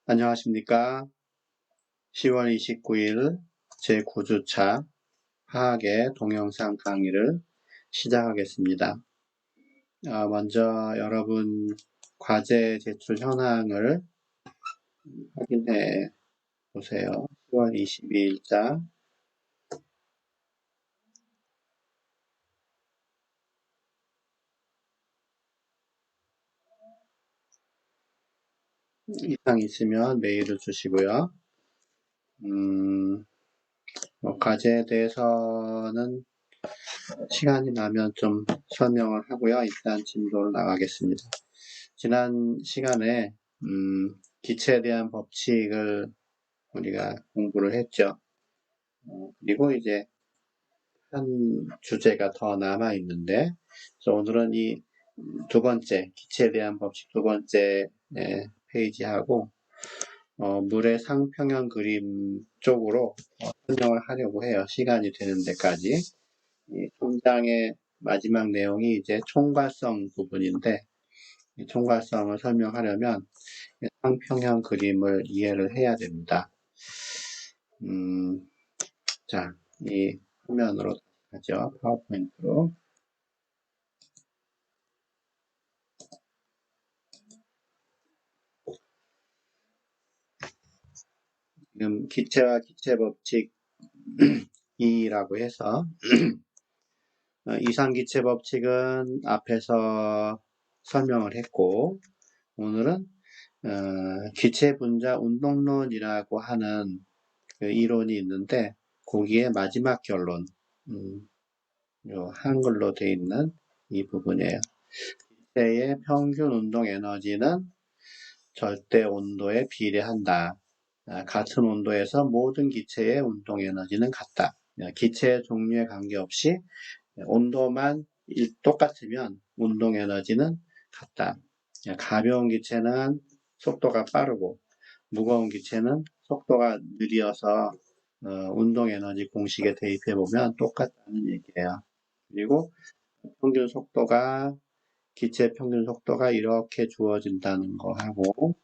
안녕하십니까. 10월 29일 제9주차 화학의 동영상 강의를 시작하겠습니다. 먼저 여러분 과제 제출 현황을 확인해 보세요. 10월 22일자 이상 있으면 메일을 주시고요. 과제에 대해서는 시간이 나면 좀 설명을 하고요. 일단 진도로 나가겠습니다. 지난 시간에 기체에 대한 법칙을 우리가 공부를 했죠. 그리고 이제 한 주제가 더 남아 있는데, 그래서 오늘은 이 두 번째 기체에 대한 법칙 두 번째 페이지하고 물의 상평형 그림 쪽으로 설명을 하려고 해요. 시간이 되는 데까지. 이 통장의 마지막 내용이 이제 총괄성 부분인데, 이 총괄성을 설명하려면 상평형 그림을 이해를 해야 됩니다. 자, 이 화면으로 가죠. 파워포인트로. 지금 기체와 기체 법칙 2라고 해서 이상기체 법칙은 앞에서 설명을 했고, 오늘은 기체 분자 운동론이라고 하는 그 이론이 있는데, 거기에 마지막 결론, 요 한글로 되어 있는 이 부분이에요. 기체의 평균 운동 에너지는 절대 온도에 비례한다. 같은 온도에서 모든 기체의 운동 에너지는 같다. 기체의 종류에 관계없이 온도만 똑같으면 운동 에너지는 같다. 가벼운 기체는 속도가 빠르고 무거운 기체는 속도가 느려서 운동 에너지 공식에 대입해 보면 똑같다는 얘기예요. 그리고 평균 속도가 기체 평균 속도가 이렇게 주어진다는 거 하고,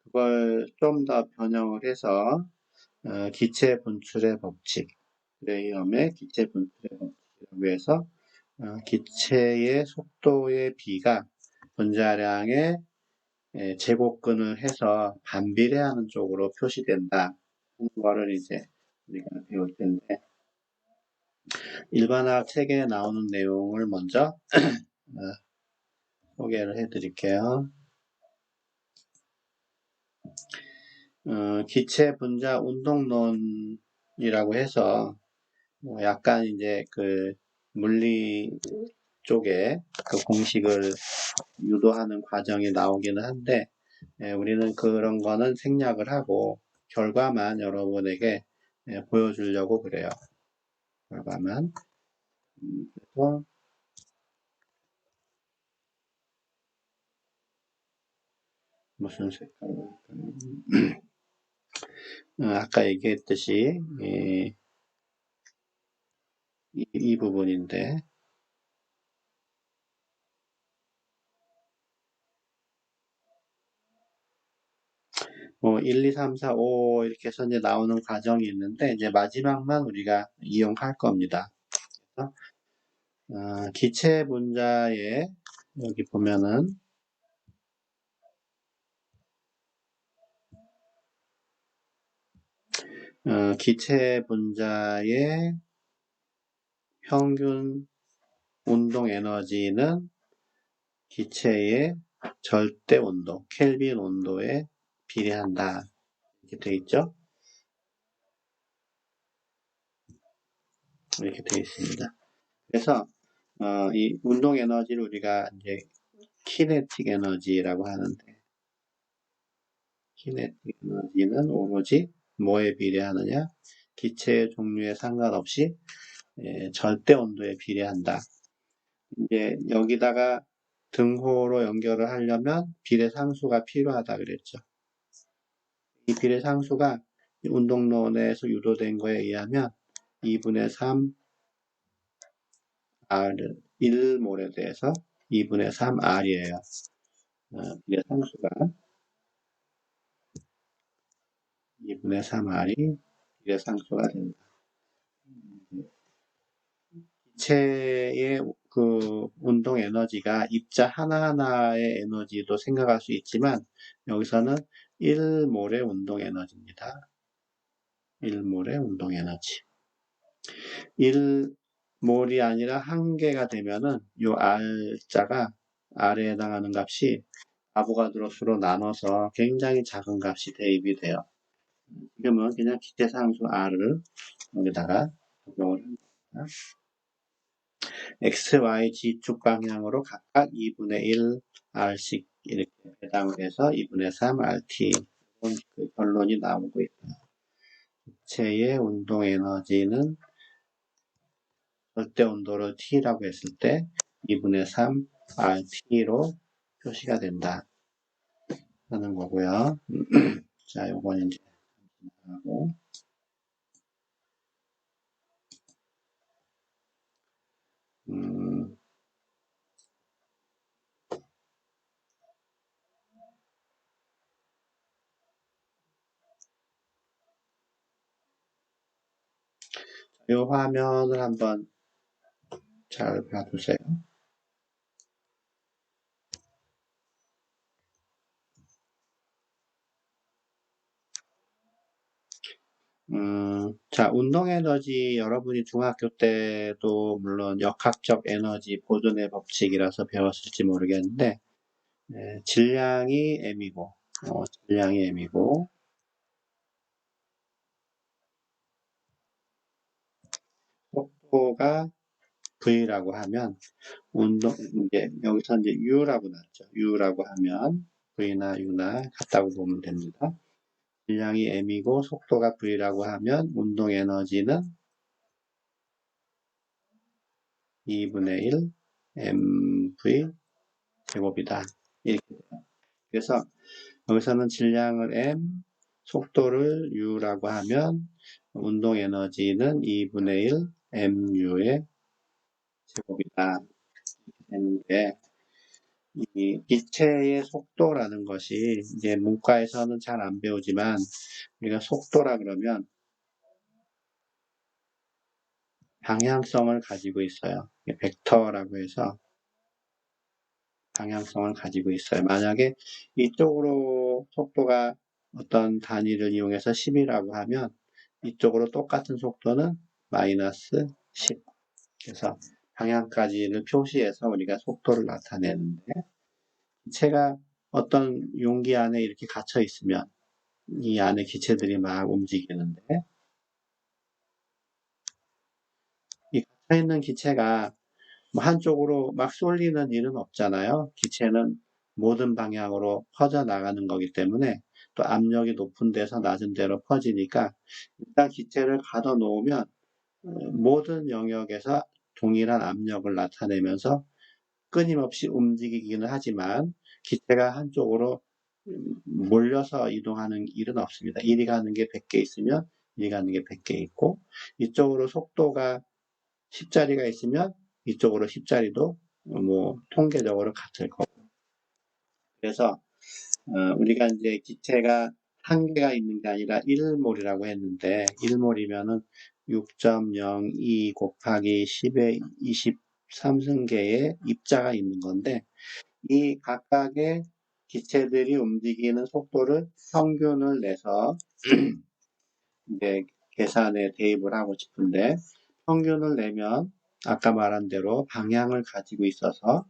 그걸 좀 더 변형을 해서 기체 분출의 법칙, 그레이엄의 기체 분출의 법칙이라고 해서 기체의 속도의 비가 분자량의 제곱근을 해서 반비례하는 쪽으로 표시된다 하는 거를 이제 우리가 배울 텐데, 일반화학 책에 나오는 내용을 먼저 소개를 해드릴게요. 기체 분자 운동론이라고 해서 약간 이제 그 물리 쪽에 그 공식을 유도하는 과정이 나오기는 한데, 우리는 그런 거는 생략을 하고 결과만 여러분에게 보여주려고 그래요. 결과만. 그래서 무슨 색깔로 아까 얘기했듯이 이 부분인데, 1, 2, 3, 4, 5 이렇게 해서 이제 나오는 과정이 있는데, 이제 마지막만 우리가 이용할 겁니다. 그래서 기체 분자에 여기 보면은 기체 분자의 평균 운동 에너지는 기체의 절대 온도, 켈빈 온도에 비례한다. 이렇게 되어 있죠? 이렇게 되어 있습니다. 그래서 이 운동 에너지를 우리가 이제 키네틱 에너지라고 하는데, 키네틱 에너지는 오로지 뭐에 비례하느냐? 기체의 종류에 상관없이 절대 온도에 비례한다. 이제 여기다가 등호로 연결을 하려면 비례상수가 필요하다 그랬죠. 이 비례상수가 운동론에서 유도된 거에 의하면 2분의 3 R 1몰에 대해서 2분의 3 R이에요. 비례상수가. 2분의 3R이 비례상수가 된다. 기체의 그 운동 에너지가 입자 하나하나의 에너지도 생각할 수 있지만 여기서는 1몰의 운동 에너지입니다. 1몰의 운동 에너지. 1몰이 아니라 1개가 되면은 요 R자가 R에 해당하는 값이 아보가드로수로 나눠서 굉장히 작은 값이 대입이 돼요. 지금은 그냥 기체상수 R을 여기다가 적용을 합니다. X, Y, G축 방향으로 각각 2분의 1 R씩 이렇게 배당을 해서 2분의 3 RT 이런 그 결론이 나오고 있다. 기체의 운동 에너지는 절대 온도를 T라고 했을 때 2분의 3 RT로 표시가 된다. 하는 거고요. 자, 요건 이제 하고 이 화면을 한번 잘 봐주세요. 자, 운동 에너지 여러분이 중학교 때도 물론 역학적 에너지 보존의 법칙이라서 배웠을지 모르겠는데 질량이 M이고 속도가 V라고 하면 이제 여기서 이제 U라고 나왔죠. U라고 하면 V나 U나 같다고 보면 됩니다. 질량이 M이고 속도가 V라고 하면 운동 에너지는 2분의 1 mv 제곱이다. 이렇게 돼요. 그래서 여기서는 질량을 M, 속도를 U라고 하면 운동 에너지는 2분의 1 MU의 제곱이다. 했는데 이 기체의 속도라는 것이 이제 문과에서는 잘 안 배우지만 우리가 속도라 그러면 방향성을 가지고 있어요. 벡터라고 해서 방향성을 가지고 있어요. 만약에 이쪽으로 속도가 어떤 단위를 이용해서 10이라고 하면 이쪽으로 똑같은 속도는 마이너스 10. 그래서 방향까지를 표시해서 우리가 속도를 나타내는데 기체가 어떤 용기 안에 이렇게 갇혀 있으면 이 안에 기체들이 막 움직이는데 이 갇혀 있는 기체가 뭐 한쪽으로 막 쏠리는 일은 없잖아요. 기체는 모든 방향으로 퍼져나가는 거기 때문에 또 압력이 높은 데서 낮은 데로 퍼지니까 일단 기체를 가둬 놓으면 모든 영역에서 동일한 압력을 나타내면서 끊임없이 움직이기는 하지만 기체가 한쪽으로 몰려서 이동하는 일은 없습니다. 이리 가는 게 100개 있으면 이리 가는 게 100개 있고 이쪽으로 속도가 10자리가 있으면 이쪽으로 10자리도 뭐 통계적으로 같을 거고. 그래서 우리가 이제 기체가 한 개가 있는 게 아니라 1몰이라고 했는데 1몰이면은 6.02 곱하기 10의 23승계의 입자가 있는 건데 이 각각의 기체들이 움직이는 속도를 평균을 내서 이제 계산에 대입을 하고 싶은데 평균을 내면 아까 말한 대로 방향을 가지고 있어서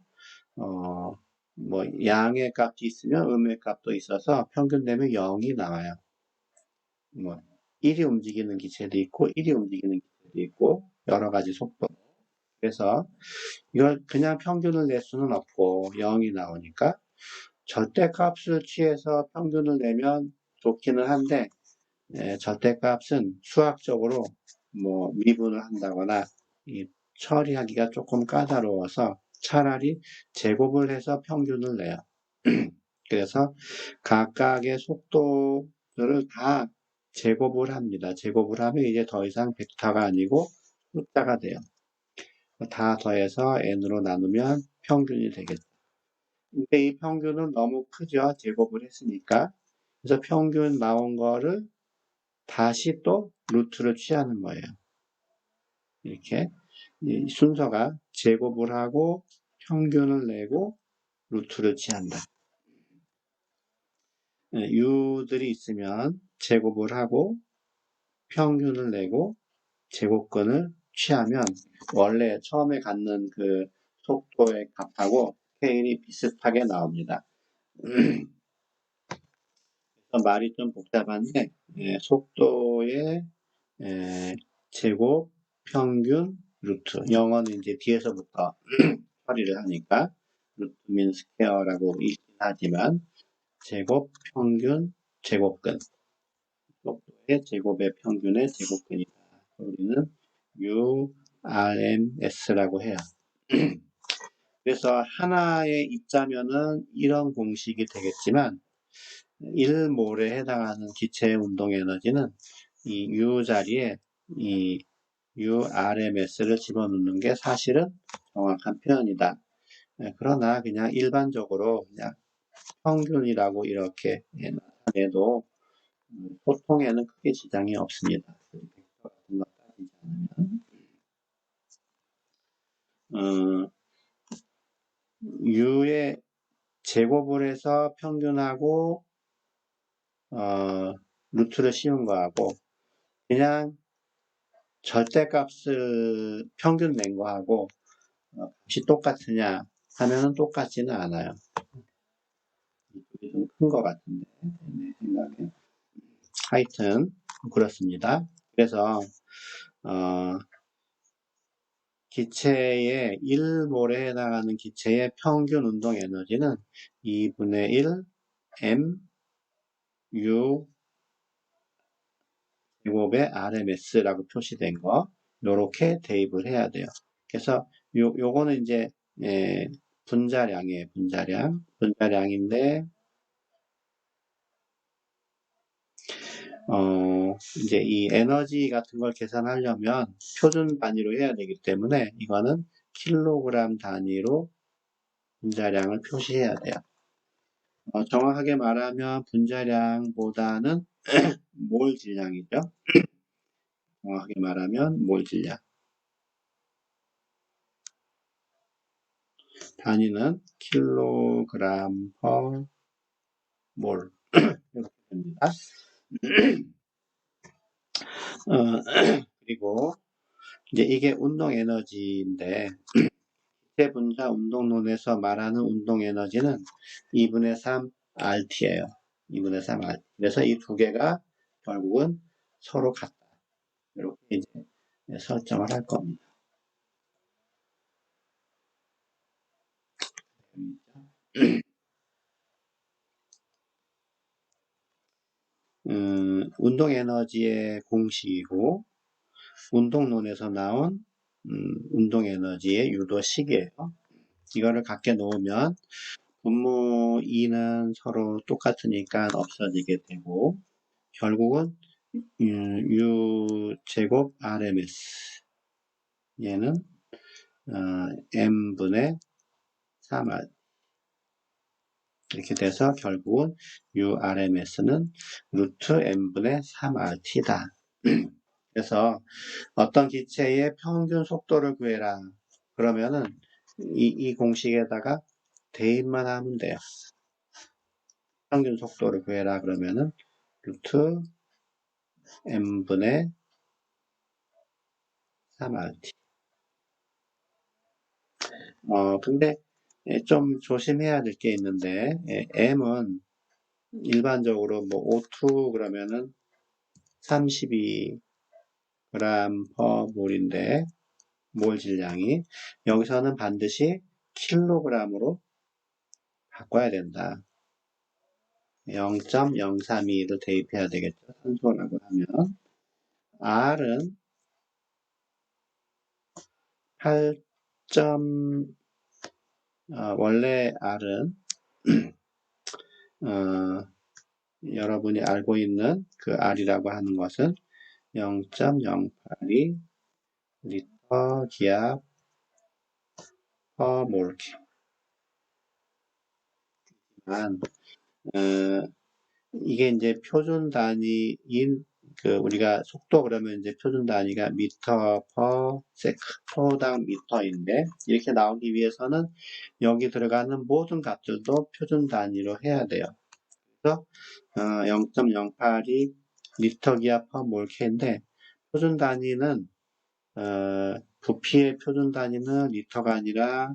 뭐 양의 값이 있으면 음의 값도 있어서 평균 내면 0이 나와요. 뭐 1이 움직이는 기체도 있고 1이 움직이는 기체도 있고 여러 가지 속도. 그래서 이걸 그냥 평균을 낼 수는 없고 0이 나오니까 절대값을 취해서 평균을 내면 좋기는 한데 절대값은 수학적으로 뭐 미분을 한다거나 처리하기가 조금 까다로워서 차라리 제곱을 해서 평균을 내요. 그래서 각각의 속도들을 다 제곱을 합니다. 제곱을 하면 이제 더 이상 벡터가 아니고 숫자가 돼요. 다 더해서 n으로 나누면 평균이 되겠죠. 근데 이 평균은 너무 크죠. 제곱을 했으니까. 그래서 평균 나온 거를 다시 또 루트를 취하는 거예요. 이렇게 이 순서가 제곱을 하고 평균을 내고 루트를 취한다. u들이 있으면 제곱을 하고 평균을 내고 제곱근을 취하면 원래 처음에 갖는 그 속도의 값하고 스케일이 비슷하게 나옵니다. 말이 좀 복잡한데 속도의 제곱, 평균, 루트. 영어는 이제 뒤에서부터 처리를 하니까 루트 민 스퀘어라고 읽긴 하지만 제곱, 평균, 제곱근. 속도의 제곱의 평균의 제곱근이다. 우리는 URMS라고 해요. 그래서 하나에 입자면은 이런 공식이 되겠지만 1몰에 해당하는 기체의 운동 에너지는 이 U 자리에 이 URMS를 집어넣는 게 사실은 정확한 표현이다. 그러나 그냥 일반적으로 그냥 평균이라고 이렇게 나타내도 소통에는 크게 지장이 없습니다. 벡터 같은 거 따지지 않으면 U의 제곱을 해서 평균하고 루트를 씌운 거하고 그냥 절대값을 평균 낸 거하고 값이 똑같으냐 하면은 똑같지는 않아요. 이게 좀 큰 것 같은데 내 생각에. 하여튼 그렇습니다. 그래서 기체의 1몰에 해당하는 기체의 평균 운동 에너지는 2분의 1 m u 제곱의 RMS라고 표시된 거 요렇게 대입을 해야 돼요. 그래서 요거는 이제 분자량이에요. 분자량인데 이제 이 에너지 같은 걸 계산하려면 표준 단위로 해야 되기 때문에 이거는 킬로그램 단위로 분자량을 표시해야 돼요. 정확하게 말하면 분자량보다는 몰 질량이죠. 정확하게 말하면 몰 질량. 단위는 킬로그램 퍼 몰. 이렇게 됩니다. 그리고 이제 이게 운동 에너지인데 기체 분자 운동론에서 말하는 운동 에너지는 2분의 3 RT예요. 2분의 3 RT. 그래서 이 두 개가 결국은 서로 같다. 이렇게 이제 설정을 할 겁니다. 운동 에너지의 공식이고 운동론에서 나온 운동 에너지의 유도식이에요. 이거를 갖게 놓으면 분모 2는 서로 똑같으니까 없어지게 되고 결국은 U 제곱 RMS 얘는 M분의 3R 이렇게 돼서 결국은 URMS는 루트 M분의 3RT다. 그래서 어떤 기체의 평균 속도를 구해라. 그러면은 이 공식에다가 대입만 하면 돼요. 평균 속도를 구해라 그러면은 루트 M분의 3RT. 근데 좀 조심해야 될 게 있는데 M은 일반적으로 뭐 O2 그러면은 32g per 몰인데 몰 질량이 여기서는 반드시 킬로그램으로 바꿔야 된다. 0.032를 대입해야 되겠죠. 산소라고 하면 R은 8. 원래 R은 여러분이 알고 있는 그 R이라고 하는 것은 0.082 리터 기압 per 몰. 이게 이제 표준 단위인 우리가 속도 그러면 이제 표준 단위가 미터 퍼 세크, 프로당 미터인데, 이렇게 나오기 위해서는 여기 들어가는 모든 값들도 표준 단위로 해야 돼요. 그래서 0.082 리터 기압 퍼 몰케인데, 표준 단위는 부피의 표준 단위는 리터가 아니라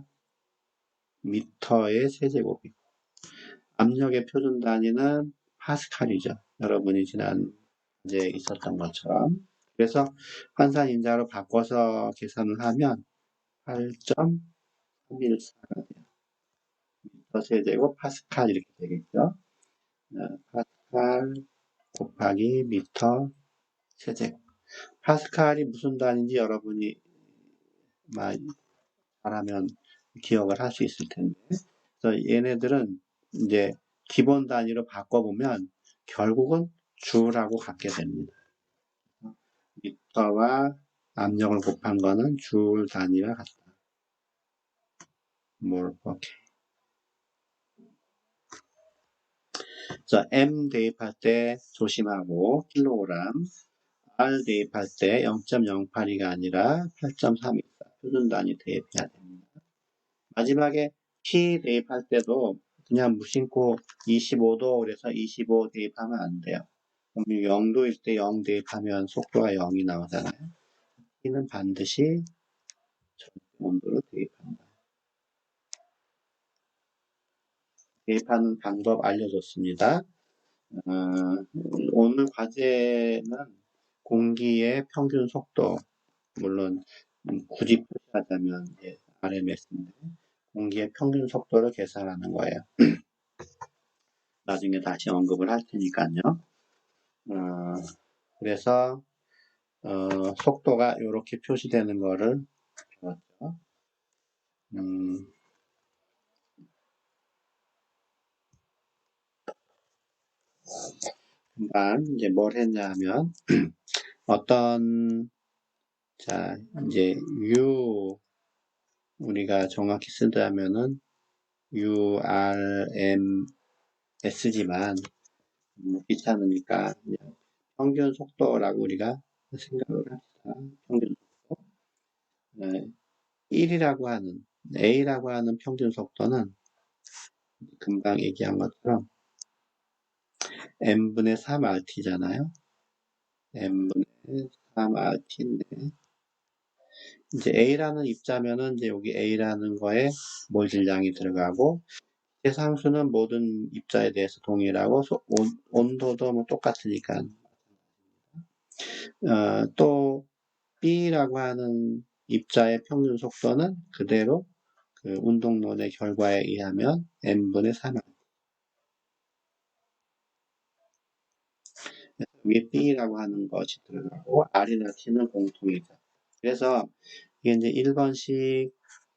미터의 세제곱이고, 압력의 표준 단위는 파스칼이죠. 여러분이 지난 이제 있었던 것처럼. 그래서 환산인자로 바꿔서 계산을 하면 8.314가 돼요. 미터 세제곱 파스칼 이렇게 되겠죠. 파스칼 곱하기 미터 세제곱. 파스칼이 무슨 단위인지 여러분이 잘하면 기억을 할 수 있을 텐데. 그래서 얘네들은 이제 기본 단위로 바꿔보면 결국은 줄하고 같게 됩니다. 미터와 압력을 곱한 거는 줄 단위와 같다. 오케이. 그래서 M 대입할 때 조심하고 킬로그램, R 대입할 때 0.082가 아니라 8.324 표준 단위 대입해야 됩니다. 마지막에 T 대입할 때도 그냥 무심코 25도 그래서 25 대입하면 안 돼요. 그럼 0도일 때 0 대입하면 속도가 0이 나오잖아요. T는 반드시 온도로 대입한다. 대입하는 방법 알려줬습니다. 오늘 과제는 공기의 평균 속도, 물론 굳이 표시하자면 RMS인데 공기의 평균 속도를 계산하는 거예요. 나중에 다시 언급을 할 테니까요. 그래서 속도가 이렇게 표시되는 거를 배웠죠. 금방 이제 뭘 했냐면 자 이제 U 우리가 정확히 쓰자면은 URMS지만 귀찮으니까 그냥 평균 속도라고 우리가 생각을 합시다. 평균 속도. 1이라고 하는 A라고 하는 평균 속도는 금방 얘기한 것처럼 n분의 3RT잖아요. n분의 3RT인데 이제 A라는 입자면은 이제 여기 A라는 거에 몰질량이 들어가고 상수는 모든 입자에 대해서 동일하고 온도도 뭐 똑같으니까 또 B라고 하는 입자의 평균 속도는 그대로 그 운동론의 결과에 의하면 n분의 3 위에 B라고 하는 것이 들어가고 R이나 T는 공통이죠. 그래서 이게 이제 1번씩,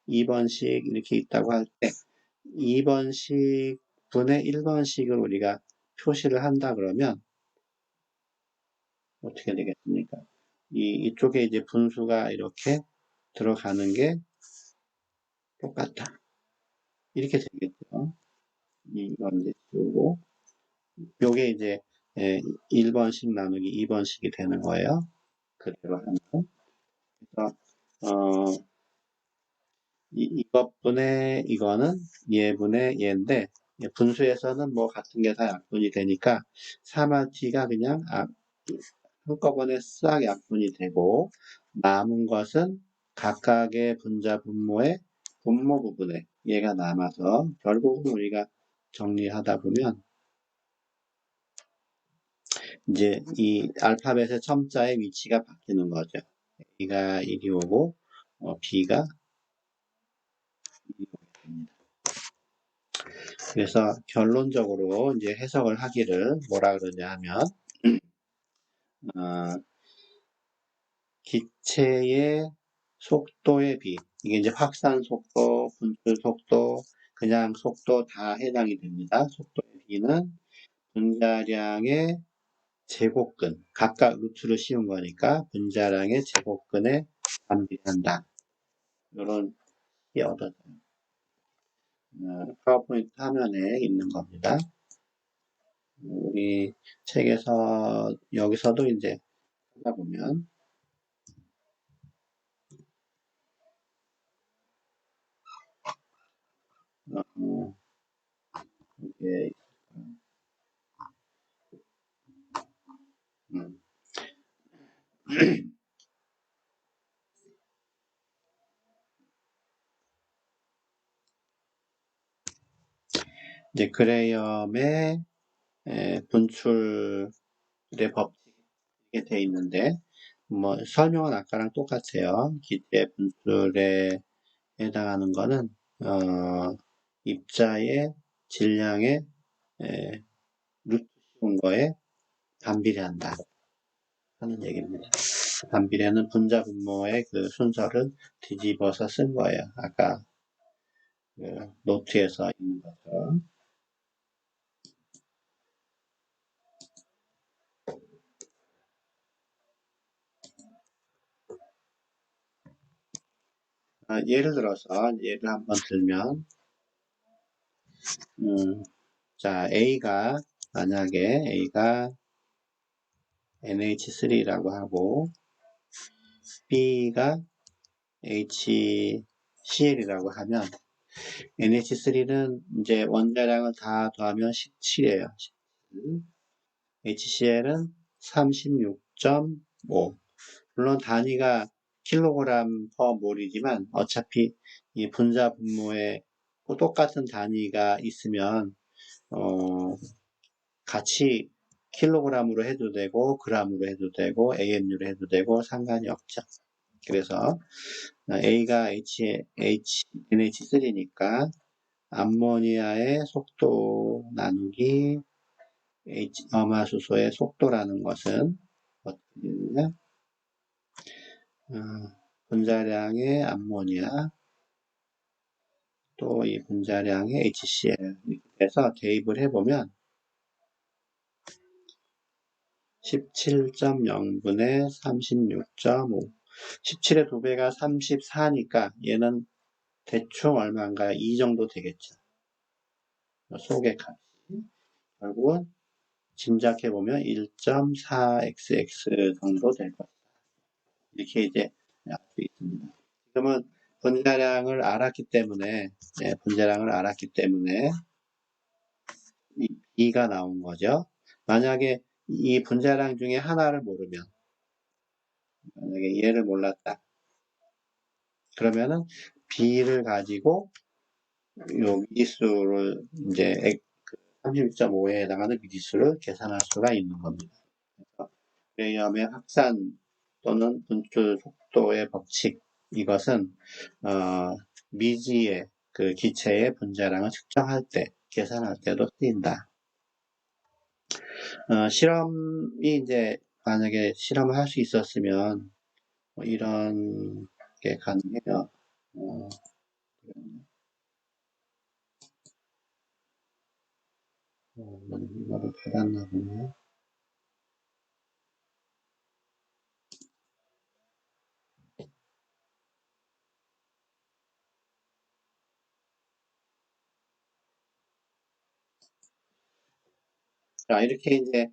2번씩 이렇게 있다고 할 때 2번씩 분의 1번씩을 우리가 표시를 한다 그러면 어떻게 되겠습니까? 이쪽에 이제 분수가 이렇게 들어가는 게 똑같다. 이렇게 되겠죠. 이건 이제 쓰고 요게 이제 1번씩 나누기 2번씩이 되는 거예요. 그대로 하면. 그래서 이것분의 이거는 얘분의 얘인데 분수에서는 뭐 같은 게 다 약분이 되니까 3RT가 그냥 한꺼번에 싹 약분이 되고 남은 것은 각각의 분자 분모의 분모 부분에 얘가 남아서 결국은 우리가 정리하다 보면 이제 이 알파벳의 첨자의 위치가 바뀌는 거죠. A가 이리 오고 B가 이리 오게 됩니다. 그래서 결론적으로 이제 해석을 하기를 뭐라 그러냐 하면 기체의 속도에 비 이게 이제 확산 속도, 분출 속도, 그냥 속도 다 해당이 됩니다. 속도의 비는 분자량의 제곱근 각각 루트를 씌운 거니까 분자량의 제곱근에 반비한다. 이런 게 얻어져요. 파워포인트 화면에 있는 겁니다. 우리 책에서 여기서도 이제 하다 보면 이게 음, 이제 그레이엄의 분출의 법칙이 돼 있는데 뭐 설명은 아까랑 똑같아요. 기체 분출에 해당하는 거는 입자의 질량의 루트 씌운 거에 반비례한다 하는 얘기입니다. 반비례는 분자 분모의 그 순서를 뒤집어서 쓴 거예요. 아까 그 노트에서 있는 것처럼. 예를 들어서 예를 한번 들면 자 만약에 A가 NH3라고 하고 B가 HCl이라고 하면 NH3는 이제 원자량을 다 더하면 17이에요. HCl은 36.5. 물론 단위가 킬로그램 퍼 몰이지만 어차피 이 분자 분모에 똑같은 단위가 있으면 같이 킬로그램으로 해도 되고 그램으로 해도 되고 AMU로 해도 되고 상관이 없죠. 그래서 A가 NH3니까 암모니아의 속도 나누기 염화수소의 속도라는 것은 어떻게 되느냐? 분자량의 암모니아 또 이 분자량의 HCl 이렇게 해서 대입을 해보면 17.0분의 36.5 17의 2배가 34니까 얘는 대충 얼마인가요? 2 정도 되겠죠. 속의 값이 결국은 짐작해보면 1.4xx 정도 될 것이다. 이렇게 이제 알 수 있습니다. 지금은 분자량을 알았기 때문에 이 B가 나온 거죠. 만약에 이 분자량 중에 하나를 모르면 만약에 얘를 몰랐다. 그러면은 B를 가지고 요 미지수를 이제 36.5에 해당하는 미지수를 계산할 수가 있는 겁니다. 그레이엄의 확산 또는 분출 속도의 법칙 이것은 미지의 그 기체의 분자량을 측정할 때 계산할 때도 쓰인다. 실험이 이제 만약에 실험을 할 수 있었으면 뭐 이런 게 가능해요. 이거를 받았나 보네. 자, 이렇게 이제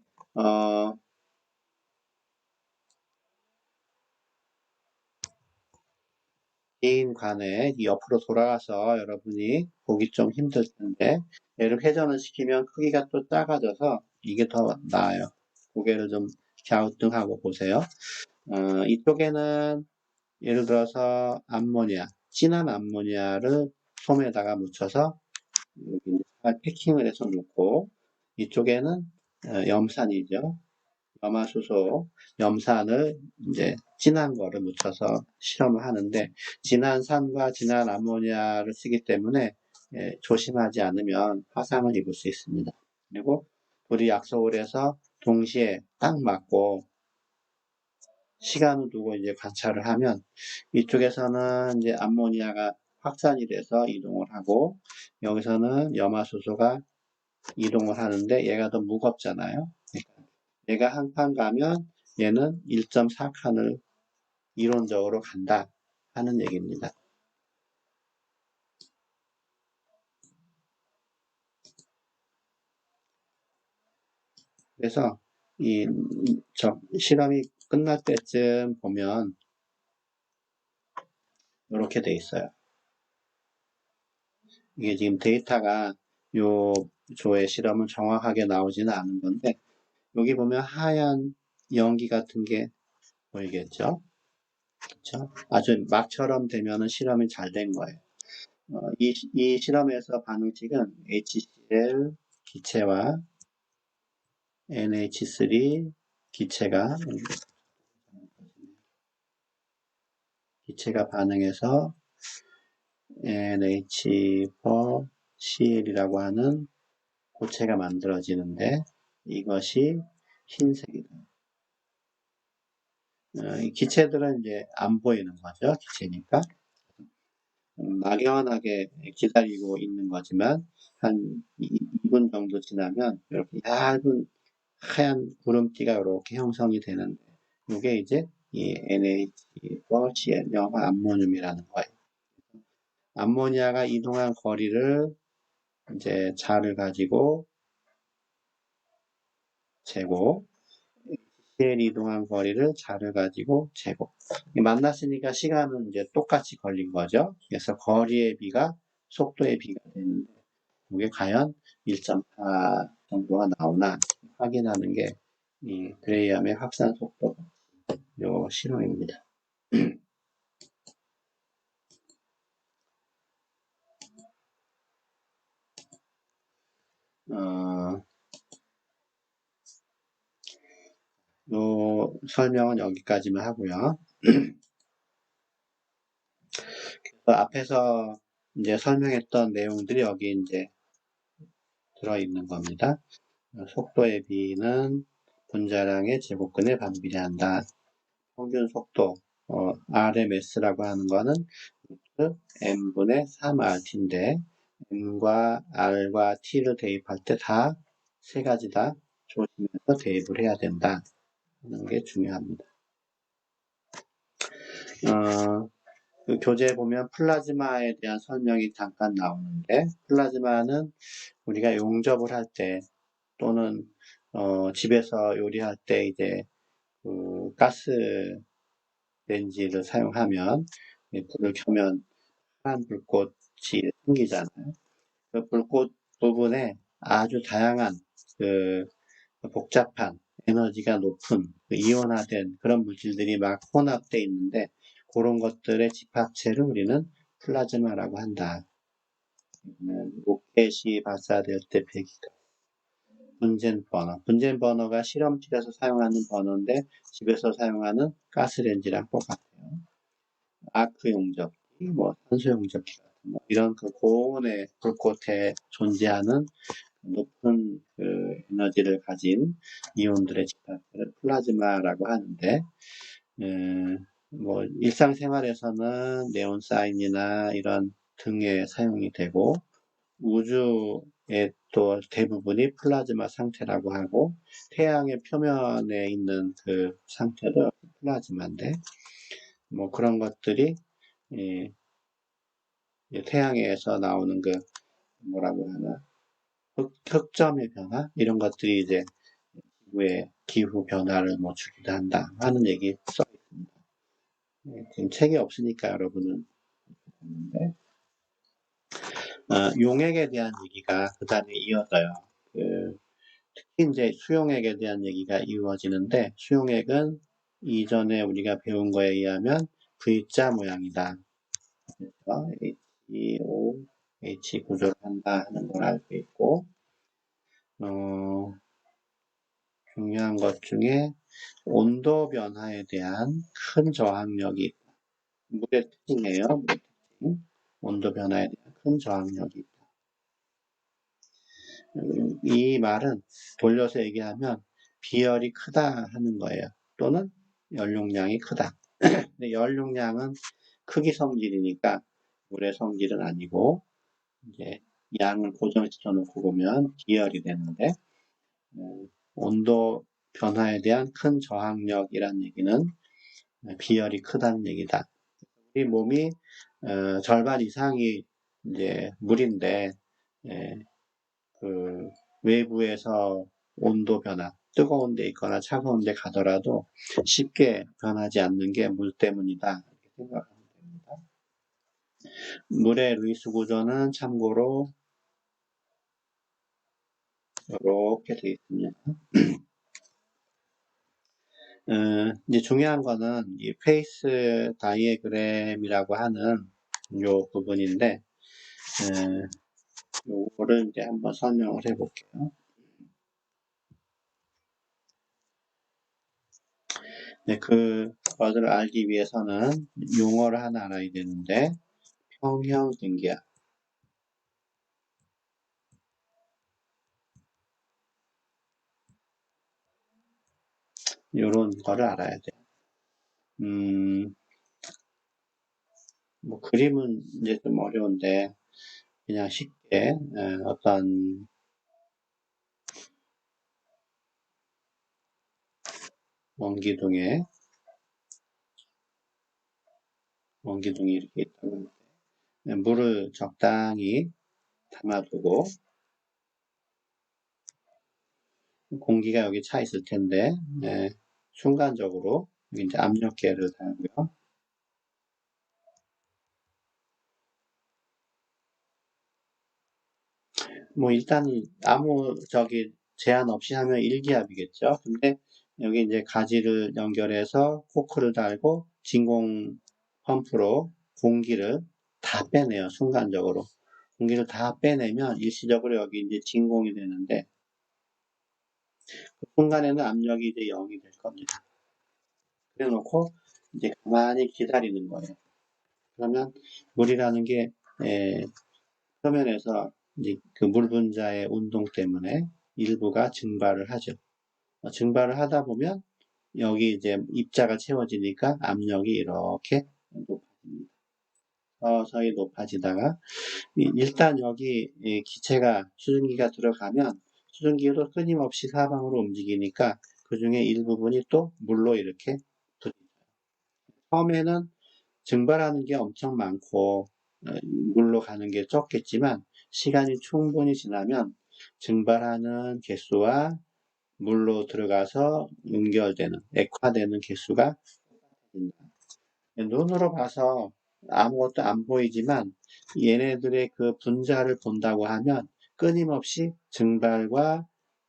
개인 관에 옆으로 돌아가서 여러분이 보기 좀 힘들 텐데 얘를 회전을 시키면 크기가 또 작아져서 이게 더 나아요. 고개를 좀 갸우뚱하고 보세요. 이쪽에는 예를 들어서 암모니아, 진한 암모니아를 솜에다가 묻혀서 여기 패킹을 해서 놓고 이쪽에는 염산이죠. 염화수소, 염산을 이제 진한 거를 묻혀서 실험을 하는데 진한 산과 진한 암모니아를 쓰기 때문에 조심하지 않으면 화상을 입을 수 있습니다. 그리고 둘이 약속을 해서 동시에 딱 맞고 시간을 두고 이제 관찰을 하면 이쪽에서는 이제 암모니아가 확산이 돼서 이동을 하고 여기서는 염화수소가 이동을 하는데 얘가 더 무겁잖아요. 얘가 한 칸 가면 얘는 1.4칸을 이론적으로 간다 하는 얘기입니다. 그래서 실험이 끝날 때쯤 보면 이렇게 돼 있어요. 이게 지금 데이터가 요 조의 실험은 정확하게 나오지는 않은 건데, 여기 보면 하얀 연기 같은 게 보이겠죠? 그렇죠? 아주 막처럼 되면은 실험이 잘 된 거예요. 이 실험에서 반응식은 HCl 기체와 NH3 기체가 반응해서 NH4Cl이라고 하는 고체가 만들어지는데, 이것이 흰색이다. 이 기체들은 이제 안 보이는 거죠. 기체니까. 막연하게 기다리고 있는 거지만, 한 2분 정도 지나면 이렇게 얇은 하얀 구름띠가 이렇게 형성이 되는데, 이게 이제 이 NH4Cl, 영화 암모늄이라는 거예요. 암모니아가 이동한 거리를 이제 자를 가지고 재고, HCl 이동한 거리를 자를 가지고 재고. 만났으니까 시간은 이제 똑같이 걸린 거죠. 그래서 거리의 비가 속도의 비가 되는데, 이게 과연 1.4 정도가 나오나 확인하는 게 이 그레이엄의 확산 속도 요 실험입니다. 요 설명은 여기까지만 하고요. 앞에서 이제 설명했던 내용들이 여기 이제 들어있는 겁니다. 속도의 비는 분자량의 제곱근에 반비례한다. 평균 속도, RMS라고 하는 거는 M분의 3RT인데, M과 R과 T를 대입할 때 다, 세 가지 다 조심해서 대입을 해야 된다. 하는 게 중요합니다. 그 교재에 보면 플라즈마에 대한 설명이 잠깐 나오는데, 플라즈마는 우리가 용접을 할 때, 또는, 집에서 요리할 때 이제, 가스 렌지를 사용하면, 불을 켜면 파란 불꽃이 생기잖아요. 그 불꽃 부분에 아주 다양한 그 복잡한 에너지가 높은 그 이온화된 그런 물질들이 막 혼합되어 있는데, 그런 것들의 집합체를 우리는 플라즈마라고 한다. 로켓이 발사될 때 배기가 분젠 버너가 실험실에서 사용하는 버너인데 집에서 사용하는 가스렌지랑 똑같아요. 아크 용접기, 산소 용접기 같은 이런 그 고온의 불꽃에 존재하는 높은 그 에너지를 가진 이온들의 집합체를 플라즈마라고 하는데, 일상생활에서는 네온사인이나 이런 등에 사용이 되고, 우주의 또 대부분이 플라즈마 상태라고 하고, 태양의 표면에 있는 그 상태도 플라즈마인데, 그런 것들이 태양에서 나오는 그 뭐라고 하나 흑점의 변화 이런 것들이 이제 지구의 기후 변화를 주기도 한다 하는 얘기 써 있습니다. 지금 책이 없으니까 여러분은 봤는데, 용액에 대한 얘기가 그 다음에 이어져요. 특히 이제 수용액에 대한 얘기가 이루어지는데, 수용액은 이전에 우리가 배운 거에 의하면 V자 모양이다. 그래서 HO, H 구조를 한다 하는 걸 알고 있고, 중요한 것 중에 온도 변화에 대한 큰 저항력이 있다. 물의 특징이에요. 물의 특징. 온도 변화에 대한 큰 저항력이 있다. 이 말은 돌려서 얘기하면 비열이 크다 하는 거예요. 또는 연용량이 크다. 근데 연용량은 크기 성질이니까 물의 성질은 아니고, 이제 양을 고정시켜 놓고 보면 비열이 되는데, 온도 변화에 대한 큰 저항력이란 얘기는 비열이 크다는 얘기다. 우리 몸이 절반 이상이 이제 물인데, 그 외부에서 온도 변화, 뜨거운 데 있거나 차가운 데 가더라도 쉽게 변하지 않는 게 물 때문이다. 이렇게 생각하면 됩니다. 물의 루이스 구조는 참고로 이렇게 되어 있습니다. 이제 중요한 거는 이 페이스 다이어그램이라고 하는 요 부분인데, 요거를 이제 한번 설명을 해볼게요. 네, 그것을 알기 위해서는 용어를 하나 알아야 되는데, 평형 등기압. 요런 거를 알아야 돼요. 뭐 그림은 이제 좀 어려운데, 그냥 쉽게, 어떤 원기둥이 이렇게 있다고 하는데, 물을 적당히 담아두고, 공기가 여기 차 있을 텐데, 순간적으로 이제 압력계를 달고요. 뭐 일단 아무 제한 없이 하면 1기압이겠죠. 근데 여기 이제 가지를 연결해서 코크를 달고 진공 펌프로 공기를 다 빼내요. 순간적으로. 공기를 다 빼내면 일시적으로 여기 이제 진공이 되는데 그 순간에는 압력이 이제 0이 될 겁니다. 그래 놓고 이제 가만히 기다리는 거예요. 그러면 물이라는 게 표면에서 이제 그 물 분자의 운동 때문에 일부가 증발을 하죠. 증발을 하다 보면 여기 이제 입자가 채워지니까 압력이 이렇게 높아집니다. 서서히 높아지다가 일단 여기 기체가 수증기가 들어가면 수증기도 끊임없이 사방으로 움직이니까 그 중에 일부분이 또 물로 이렇게 부딪혀요. 처음에는 증발하는 게 엄청 많고 물로 가는 게 적겠지만 시간이 충분히 지나면 증발하는 개수와 물로 들어가서 연결되는 액화되는 개수가 높아진다. 눈으로 봐서 아무것도 안 보이지만 얘네들의 그 분자를 본다고 하면 끊임없이 증발과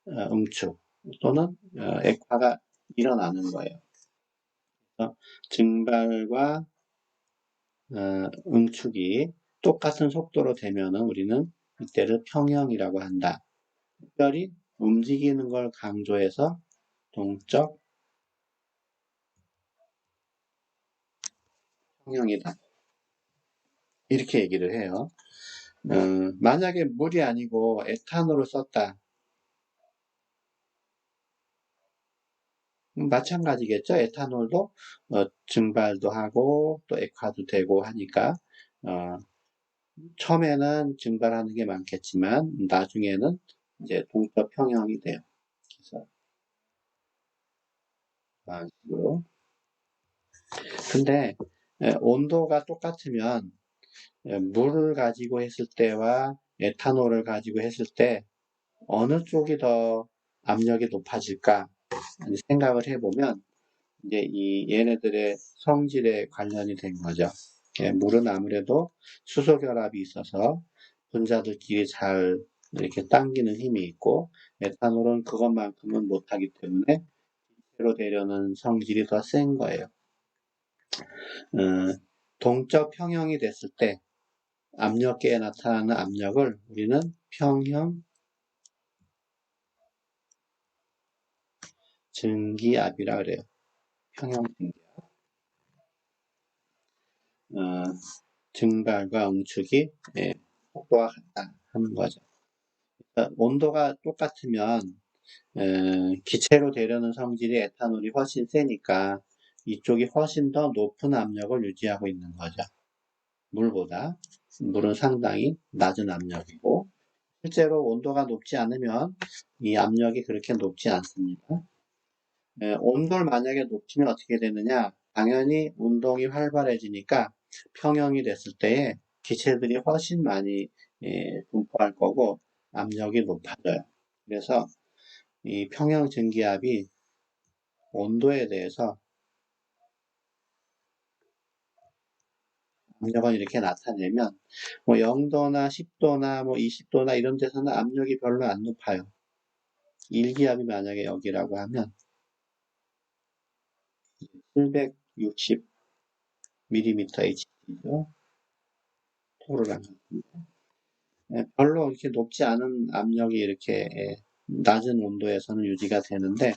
응축 또는 액화가 일어나는 거예요. 그래서 증발과 응축이 똑같은 속도로 되면은 우리는 이때를 평형이라고 한다. 특별히 움직이는 걸 강조해서 동적 평형이다. 이렇게 얘기를 해요. 만약에 물이 아니고 에탄올을 썼다. 마찬가지겠죠. 에탄올도 증발도 하고 또 액화도 되고 하니까 처음에는 증발하는 게 많겠지만 나중에는 이제 동적 평형이 돼요. 그래서 그런 식으로. 근데 온도가 똑같으면 물을 가지고 했을 때와 에탄올을 가지고 했을 때 어느 쪽이 더 압력이 높아질까 생각을 해보면 이제 이 얘네들의 성질에 관련이 된 거죠. 물은 아무래도 수소 결합이 있어서 분자들끼리 잘 이렇게 당기는 힘이 있고 에탄올은 그것만큼은 못하기 때문에 기체로 되려는 성질이 더 센 거예요. 동적 평형이 됐을 때 압력계에 나타나는 압력을 우리는 평형 증기압이라 그래요. 평형 증기압. 증발과 응축이 속도가 같다 하는 거죠. 그러니까 온도가 똑같으면 기체로 되려는 성질이 에탄올이 훨씬 세니까 이쪽이 훨씬 더 높은 압력을 유지하고 있는 거죠. 물보다. 물은 상당히 낮은 압력이고 실제로 온도가 높지 않으면 이 압력이 그렇게 높지 않습니다. 온도를 만약에 높이면 어떻게 되느냐? 당연히 운동이 활발해지니까 평형이 됐을 때에 기체들이 훨씬 많이 분포할 거고 압력이 높아져요. 그래서 이 평형 증기압이 온도에 대해서 압력을 이렇게 나타내면 뭐 0도나 10도나 뭐 20도나 이런 데서는 압력이 별로 안 높아요. 일기압이 만약에 여기라고 하면 760mm HP죠. 토르랑 별로 이렇게 높지 않은 압력이 이렇게 낮은 온도에서는 유지가 되는데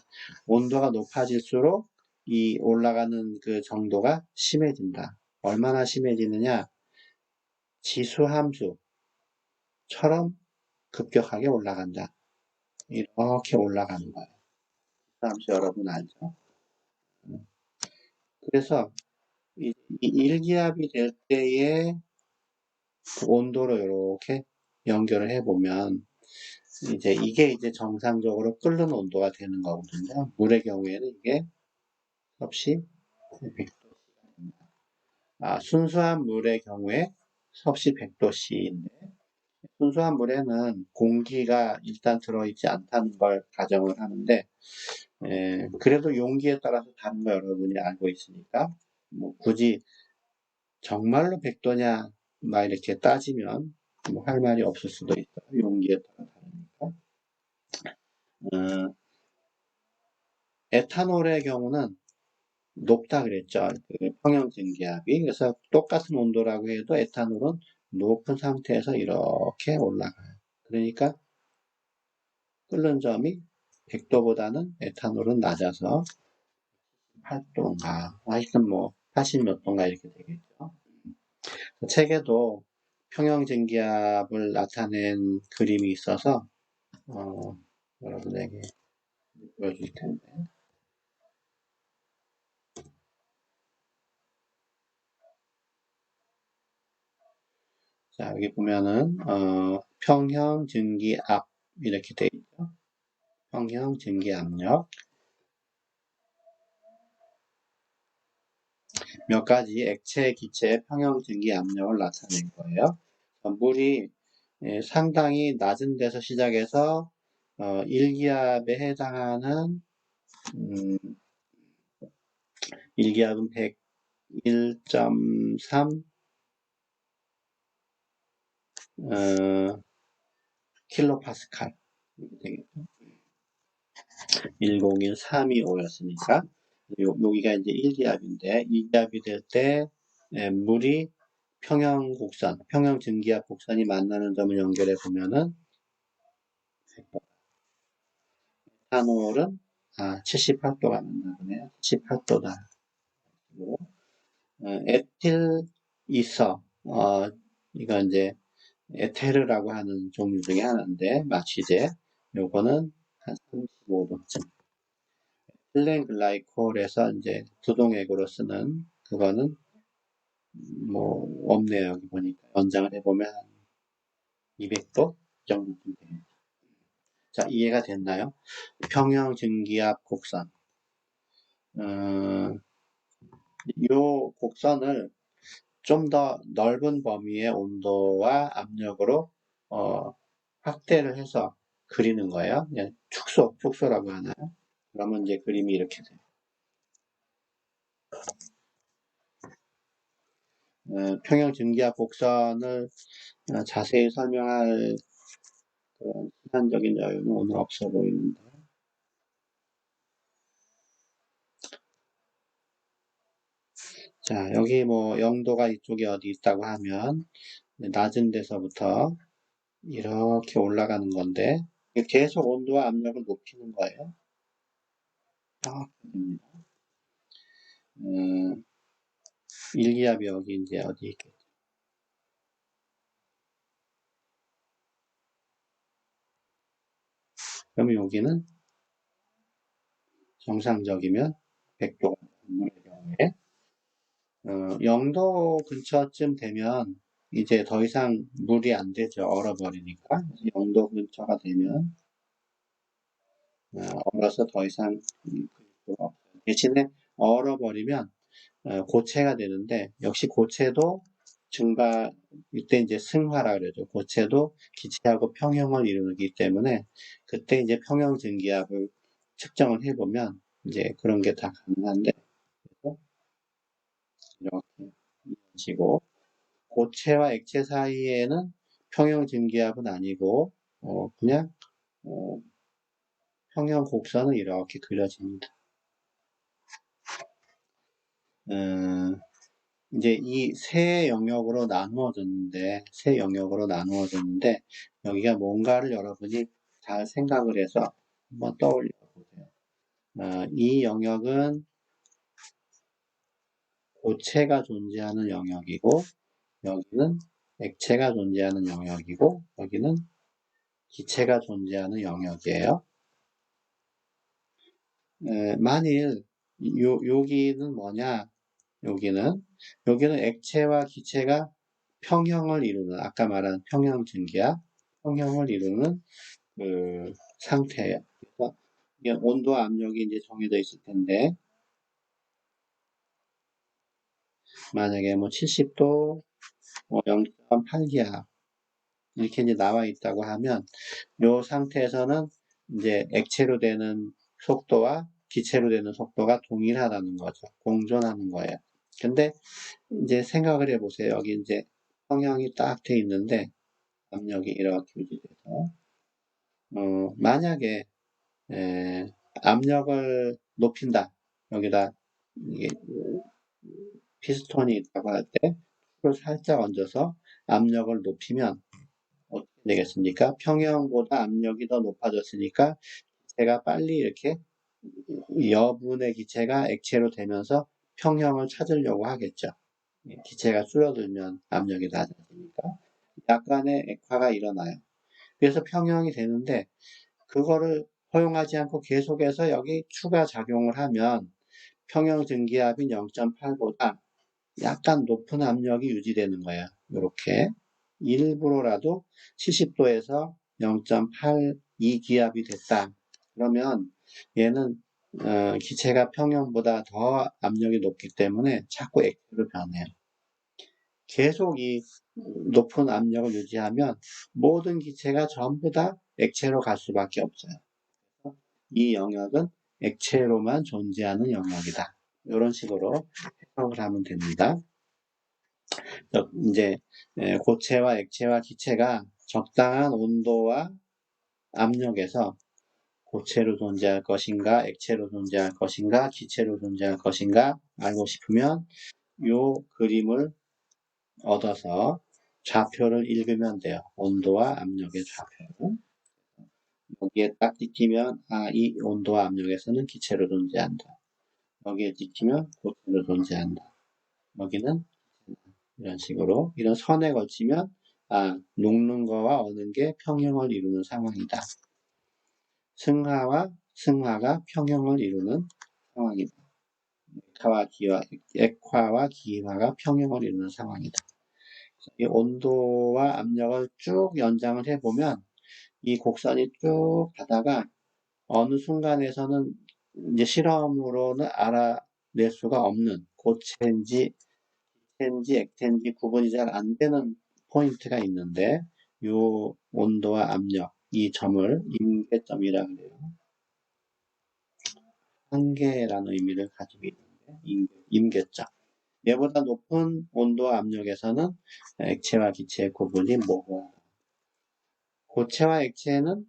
온도가 높아질수록 이 올라가는 그 정도가 심해진다. 얼마나 심해지느냐? 지수함수처럼 급격하게 올라간다. 이렇게 올라가는 거예요. 지수함수 여러분 알죠? 그래서 이 일기압이 될 때의 그 온도로 이렇게 연결을 해보면 이제 이게 이제 정상적으로 끓는 온도가 되는 거거든요. 물의 경우에는 이게 섭씨 100도. 순수한 물의 경우에 섭씨 100도씨인데 순수한 물에는 공기가 일단 들어있지 않다는 걸 가정을 하는데 그래도 용기에 따라서 다른 거 여러분이 알고 있으니까 뭐 굳이 정말로 100도냐 막 이렇게 따지면 뭐 할 말이 없을 수도 있어요. 용기에 따라 다르니까. 에탄올의 경우는 높다 그랬죠. 그 평형증기압이. 그래서 똑같은 온도라고 해도 에탄올은 높은 상태에서 이렇게 올라가요. 그러니까 끓는 점이 100도보다는 에탄올은 낮아서 8도인가 하여튼 뭐 80 몇 도인가 이렇게 되겠죠. 책에도 평형증기압을 나타낸 그림이 있어서 여러분에게 보여줄 텐데. 자, 여기 보면은 평형 증기압 이렇게 되어 있죠. 평형 증기압력 몇 가지 액체, 기체의 평형 증기압력을 나타낸 거예요. 물이 상당히 낮은 데서 시작해서 1기압에 해당하는 1기압은 101.3 킬로파스칼 되겠죠. 101325였으니까 여기가 이제 1기압인데 2기압이 될 때 물이 평형 곡선, 평형 증기압 곡선이 만나는 점을 연결해 보면은 에탄올은 78도가 맞나 보네요. 78도다. 에틸 이서 이거 이제 에테르라고 하는 종류 중에 하나인데 마취제 요거는 한 35도쯤. 힐렌 글라이콜에서 이제 부동액으로 쓰는 그거는 뭐 없네요. 여기 보니까 연장을 해보면 200도 정도쯤 됩니다. 자, 이해가 됐나요? 평형 증기압 곡선. 요 곡선을 좀 더 넓은 범위의 온도와 압력으로 확대를 해서 그리는 거예요. 그냥 축소라고 하나요? 그러면 이제 그림이 이렇게 돼요. 평형 증기압 곡선을 자세히 설명할 그런 시간적인 여유는 오늘 없어 보이는데. 자, 여기 뭐 0도가 이쪽에 어디 있다고 하면 낮은 데서부터 이렇게 올라가는 건데 계속 온도와 압력을 높이는 거예요. 됩니다. 1기압이 여기 이제 어디 있겠죠. 그러면 여기는 정상적이면 100도가 물의 경우에 0도 근처쯤 되면 이제 더 이상 물이 안 되죠. 얼어버리니까. 0도 근처가 되면 얼어서 더 이상 대신에 얼어버리면 고체가 되는데 역시 고체도 증가, 이때 이제 승화라 그러죠. 고체도 기체하고 평형을 이루기 때문에 그때 이제 평형 증기압을 측정을 해보면 이제 그런 게 다 가능한데, 이렇게 이어지고, 고체와 액체 사이에는 평형 증기압은 아니고, 그냥, 어, 평형 곡선은 이렇게 그려집니다. 이제 이 세 영역으로 나누어졌는데, 여기가 뭔가를 여러분이 잘 생각을 해서 한번 떠올려 보세요. 이 영역은 고체가 존재하는 영역이고, 여기는 액체가 존재하는 영역이고, 여기는 기체가 존재하는 영역이에요. 만일, 여기는 뭐냐? 여기는 액체와 기체가 평형을 이루는, 아까 말한 평형 증기압, 평형을 이루는 그 상태예요. 그래서 이게 온도와 압력이 이제 정해져 있을 텐데, 만약에 뭐 70도, 뭐 0.8기압, 이렇게 이제 나와 있다고 하면, 이 상태에서는 이제 액체로 되는 속도와 기체로 되는 속도가 동일하다는 거죠. 공존하는 거예요. 근데 이제 생각을 해보세요. 여기 이제 평형이 딱 돼 있는데, 압력이 이렇게 유지돼서, 만약에, 압력을 높인다. 여기다, 이게, 피스톤이 있다고 할 때, 풀을 살짝 얹어서 압력을 높이면 어떻게 되겠습니까? 평형보다 압력이 더 높아졌으니까, 기체가 빨리 이렇게 여분의 기체가 액체로 되면서 평형을 찾으려고 하겠죠. 기체가 줄어들면 압력이 낮아지니까. 약간의 액화가 일어나요. 그래서 평형이 되는데, 그거를 허용하지 않고 계속해서 여기 추가 작용을 하면 평형 증기압인 0.8보다 약간 높은 압력이 유지되는 거예요. 이렇게 일부러라도 70도에서 0.82 기압이 됐다. 그러면 얘는 기체가 평형보다 더 압력이 높기 때문에 자꾸 액체로 변해요. 계속 이 높은 압력을 유지하면 모든 기체가 전부 다 액체로 갈 수밖에 없어요. 이 영역은 액체로만 존재하는 영역이다. 이런 식으로 해석을 하면 됩니다. 이제 고체와 액체와 기체가 적당한 온도와 압력에서 고체로 존재할 것인가, 액체로 존재할 것인가, 기체로 존재할 것인가 알고 싶으면 이 그림을 얻어서 좌표를 읽으면 돼요. 온도와 압력의 좌표를. 여기에 딱 찍히면 이 온도와 압력에서는 기체로 존재한다. 여기에 찍히면 고체로 존재한다. 여기는 이런 식으로 이런 선에 걸치면 녹는 거와 어는 게 평형을 이루는 상황이다. 승하가 평형을 이루는 상황이다. 액화와 기화가 평형을 이루는 상황이다. 이 온도와 압력을 쭉 연장을 해보면 이 곡선이 쭉 가다가 어느 순간에서는 이제 실험으로는 알아낼 수가 없는 고체인지 액체인지 구분이 잘 안 되는 포인트가 있는데 이 온도와 압력 이 점을 임계점이라 그래요. 한계라는 의미를 가지고 있는데 임계점. 얘보다 높은 온도와 압력에서는 액체와 기체의 구분이 모호하다. 고체와 액체는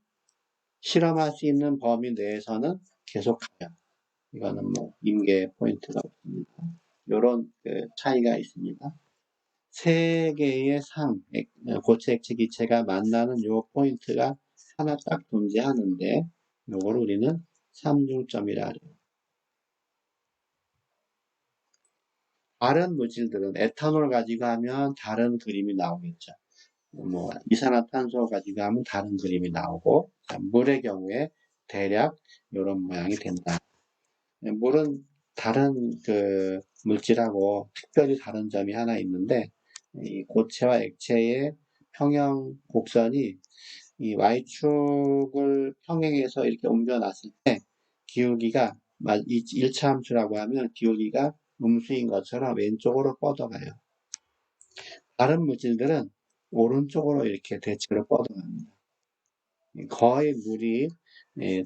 실험할 수 있는 범위 내에서는 계속 가요. 이거는 뭐 임계 포인트가 없습니다. 이런 차이가 있습니다. 세 개의 고체, 액체, 기체가 만나는 요 포인트가 하나 딱 존재하는데 요걸 우리는 삼중점이라 해요. 다른 물질들은 에탄올 가지고 하면 다른 그림이 나오겠죠. 뭐 이산화탄소 가지고 하면 다른 그림이 나오고 물의 경우에 대략 이런 모양이 된다. 물은 다른 물질하고 특별히 다른 점이 하나 있는데 이 고체와 액체의 평형 곡선이 이 y축을 평행해서 이렇게 옮겨놨을 때 기울기가 1차 함수라고 하면 기울기가 음수인 것처럼 왼쪽으로 뻗어가요. 다른 물질들은 오른쪽으로 이렇게 대칭으로 뻗어갑니다. 거의 물이 예,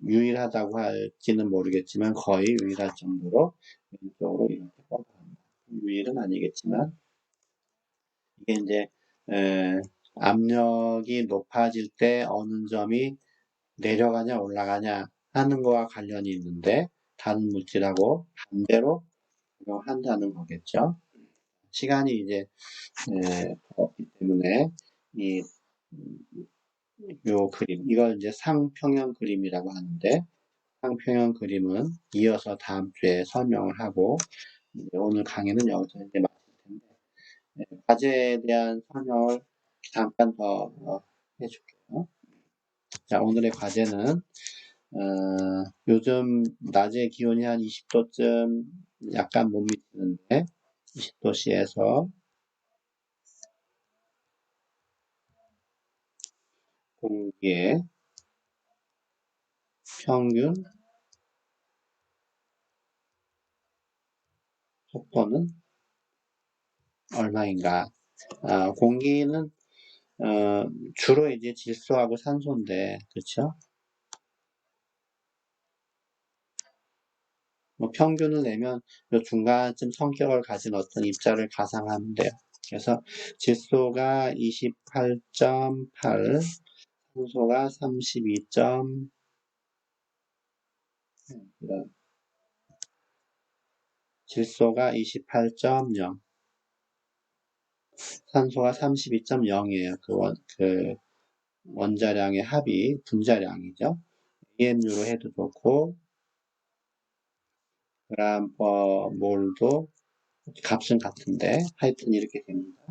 유일하다고 할지는 모르겠지만 거의 유일할 정도로 왼쪽으로 이렇게 뻗어갑니다. 유일은 아니겠지만 이게 이제 압력이 높아질 때 어느 점이 내려가냐 올라가냐 하는 거와 관련이 있는데 다른 물질하고 반대로 적용한다는 거겠죠. 시간이 이제 없기 때문에 요 그림 이걸 이제 상평형 그림이라고 하는데 상평형 그림은 이어서 다음 주에 설명을 하고 오늘 강의는 여기서 이제 마칠 텐데 과제에 대한 설명을 잠깐 더 해줄게요. 자, 오늘의 과제는 요즘 낮에 기온이 한 20도쯤 약간 못 미치는데 20도씨에서 공기의 평균 속도는 얼마인가? 공기는 주로 이제 질소하고 산소인데, 그렇죠? 뭐 평균을 내면 요 중간쯤 성격을 가진 어떤 입자를 가상하면 돼요. 그래서 질소가 28.8, 산소가 32. 질소가 28.0, 산소가 32.0이에요. 그 원자량의 합이 분자량이죠. EMU로 해도 좋고, 그람 퍼 몰도 값은 같은데, 하여튼 이렇게 됩니다.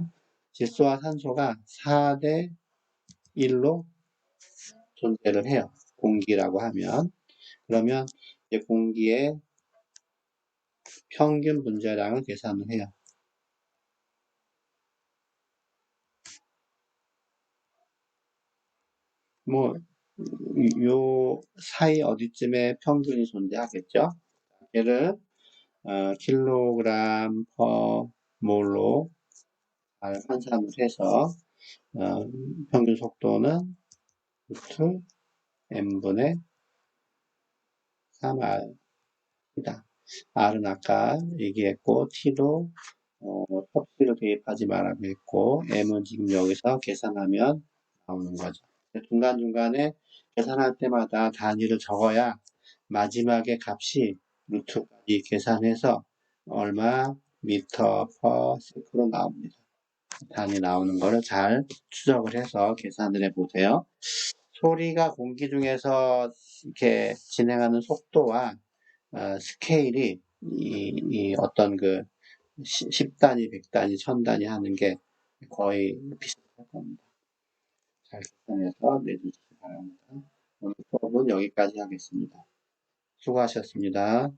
질소와 산소가 4대 1로 존재를 해요. 공기라고 하면. 그러면 이제 공기의 평균 분자량을 계산을 해요. 뭐, 요 사이 어디쯤에 평균이 존재하겠죠? 얘를 킬로그램 퍼 몰로 잘 환산을 해서 평균 속도는 루트 m분의 3r이다. r은 아까 얘기했고 t도 섭씨로 대입하지 말라고 했고 m은 지금 여기서 계산하면 나오는 거죠. 중간중간에 계산할 때마다 단위를 적어야 마지막에 값이 루트까지 계산해서 얼마 미터 퍼 세크로 나옵니다. 단위 나오는 거를 잘 추적을 해서 계산을 해보세요. 소리가 공기 중에서 이렇게 진행하는 속도와 스케일이 이 어떤 그 10단위, 100단위, 1000단위 하는 게 거의 비슷할 겁니다. 잘 계산해서 내주시기 바랍니다. 오늘 수업은 여기까지 하겠습니다. 수고하셨습니다.